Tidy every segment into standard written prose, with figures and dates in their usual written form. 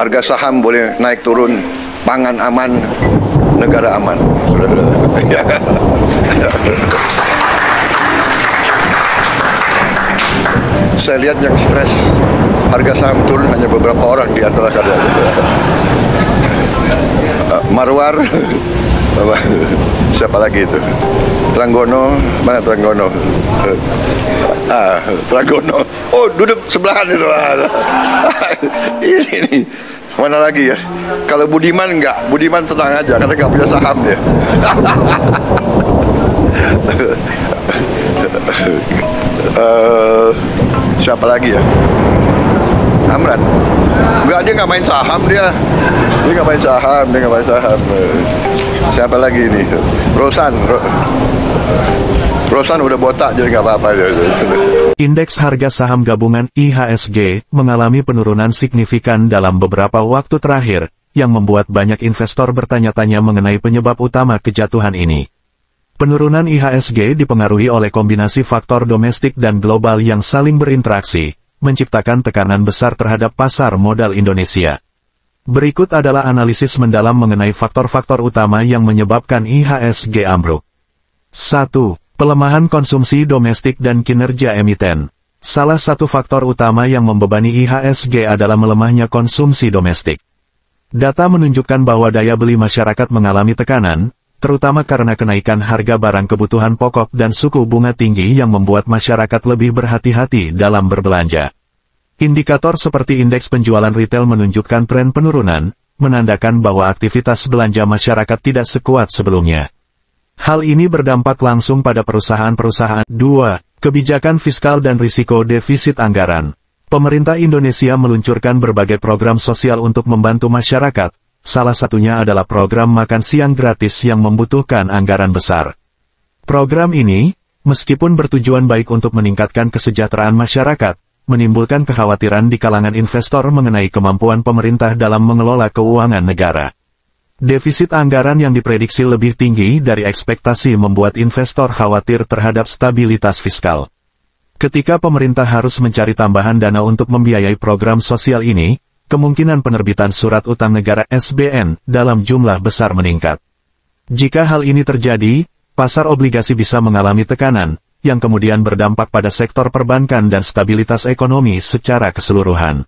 harga saham boleh naik turun, pangan aman, negara aman. Saya lihat yang stres harga saham turun hanya beberapa orang di antara kalian. Marwar, siapa lagi itu? Tranggono, mana Tranggono? Tranggono. Oh, duduk sebelahan itu. Ini nih. Mana lagi ya? Kalau Budiman enggak, Budiman tenang aja karena enggak punya saham dia. Siapa lagi ya? Amran. Enggak, dia nggak main saham dia. Dia nggak main saham. Siapa lagi ini? Rosan udah botak jadi nggak apa-apa. Indeks harga saham gabungan IHSG mengalami penurunan signifikan dalam beberapa waktu terakhir, yang membuat banyak investor bertanya-tanya mengenai penyebab utama kejatuhan ini. Penurunan IHSG dipengaruhi oleh kombinasi faktor domestik dan global yang saling berinteraksi, menciptakan tekanan besar terhadap pasar modal Indonesia. Berikut adalah analisis mendalam mengenai faktor-faktor utama yang menyebabkan IHSG ambruk. 1. Pelemahan konsumsi domestik dan kinerja emiten. Salah satu faktor utama yang membebani IHSG adalah melemahnya konsumsi domestik. Data menunjukkan bahwa daya beli masyarakat mengalami tekanan, terutama karena kenaikan harga barang kebutuhan pokok dan suku bunga tinggi yang membuat masyarakat lebih berhati-hati dalam berbelanja. Indikator seperti indeks penjualan retail menunjukkan tren penurunan, menandakan bahwa aktivitas belanja masyarakat tidak sekuat sebelumnya. Hal ini berdampak langsung pada perusahaan-perusahaan. 2. Kebijakan fiskal dan risiko defisit anggaran. Pemerintah Indonesia meluncurkan berbagai program sosial untuk membantu masyarakat, salah satunya adalah program makan siang gratis yang membutuhkan anggaran besar. Program ini, meskipun bertujuan baik untuk meningkatkan kesejahteraan masyarakat, menimbulkan kekhawatiran di kalangan investor mengenai kemampuan pemerintah dalam mengelola keuangan negara. Defisit anggaran yang diprediksi lebih tinggi dari ekspektasi membuat investor khawatir terhadap stabilitas fiskal. Ketika pemerintah harus mencari tambahan dana untuk membiayai program sosial ini, kemungkinan penerbitan surat utang negara (SBN) dalam jumlah besar meningkat. Jika hal ini terjadi, pasar obligasi bisa mengalami tekanan, yang kemudian berdampak pada sektor perbankan dan stabilitas ekonomi secara keseluruhan.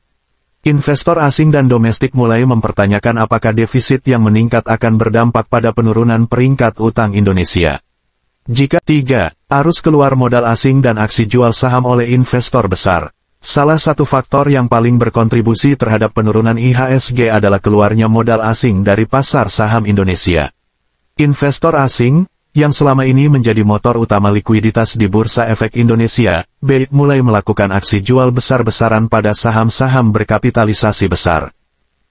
Investor asing dan domestik mulai mempertanyakan apakah defisit yang meningkat akan berdampak pada penurunan peringkat utang Indonesia. Jika 3. Arus keluar modal asing dan aksi jual saham oleh investor besar. Salah satu faktor yang paling berkontribusi terhadap penurunan IHSG adalah keluarnya modal asing dari pasar saham Indonesia. Investor asing, yang selama ini menjadi motor utama likuiditas di Bursa Efek Indonesia, BEI mulai melakukan aksi jual besar-besaran pada saham-saham berkapitalisasi besar.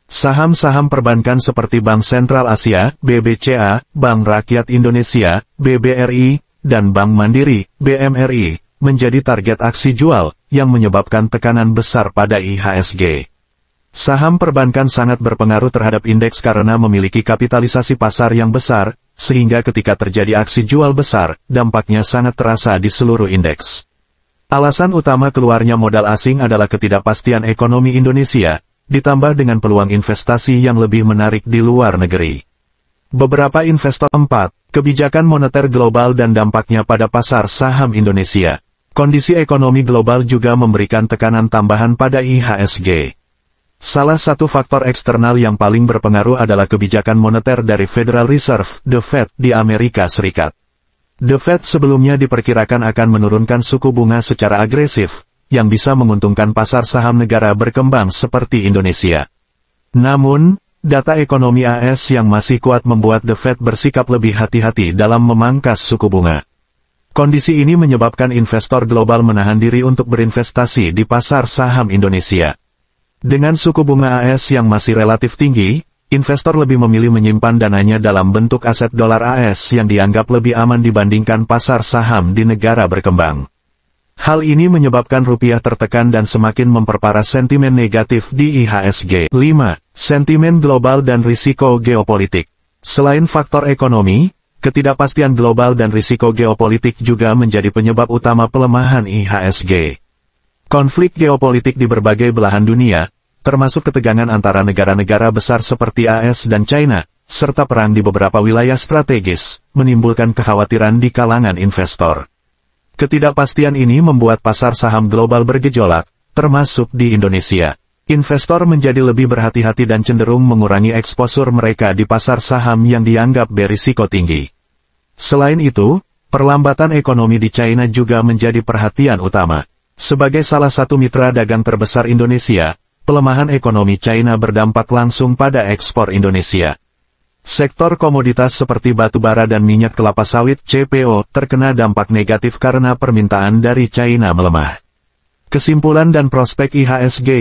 Saham-saham perbankan seperti Bank Sentral Asia, BBCA, Bank Rakyat Indonesia, BBRI, dan Bank Mandiri, BMRI, menjadi target aksi jual, yang menyebabkan tekanan besar pada IHSG. Saham perbankan sangat berpengaruh terhadap indeks karena memiliki kapitalisasi pasar yang besar, sehingga ketika terjadi aksi jual besar, dampaknya sangat terasa di seluruh indeks. Alasan utama keluarnya modal asing adalah ketidakpastian ekonomi Indonesia, ditambah dengan peluang investasi yang lebih menarik di luar negeri. Beberapa investor. 4. Kebijakan moneter global dan dampaknya pada pasar saham Indonesia. Kondisi ekonomi global juga memberikan tekanan tambahan pada IHSG. Salah satu faktor eksternal yang paling berpengaruh adalah kebijakan moneter dari Federal Reserve, The Fed, di Amerika Serikat. The Fed sebelumnya diperkirakan akan menurunkan suku bunga secara agresif, yang bisa menguntungkan pasar saham negara berkembang seperti Indonesia. Namun, data ekonomi AS yang masih kuat membuat The Fed bersikap lebih hati-hati dalam memangkas suku bunga. Kondisi ini menyebabkan investor global menahan diri untuk berinvestasi di pasar saham Indonesia. Dengan suku bunga AS yang masih relatif tinggi, investor lebih memilih menyimpan dananya dalam bentuk aset dolar AS yang dianggap lebih aman dibandingkan pasar saham di negara berkembang. Hal ini menyebabkan rupiah tertekan dan semakin memperparah sentimen negatif di IHSG. 5. Sentimen global dan risiko geopolitik. Selain faktor ekonomi, ketidakpastian global dan risiko geopolitik juga menjadi penyebab utama pelemahan IHSG. Konflik geopolitik di berbagai belahan dunia, termasuk ketegangan antara negara-negara besar seperti AS dan China, serta perang di beberapa wilayah strategis, menimbulkan kekhawatiran di kalangan investor. Ketidakpastian ini membuat pasar saham global bergejolak, termasuk di Indonesia. Investor menjadi lebih berhati-hati dan cenderung mengurangi eksposur mereka di pasar saham yang dianggap berisiko tinggi. Selain itu, perlambatan ekonomi di China juga menjadi perhatian utama. Sebagai salah satu mitra dagang terbesar Indonesia, pelemahan ekonomi China berdampak langsung pada ekspor Indonesia. Sektor komoditas seperti batubara dan minyak kelapa sawit (CPO) terkena dampak negatif karena permintaan dari China melemah. Kesimpulan dan prospek IHSG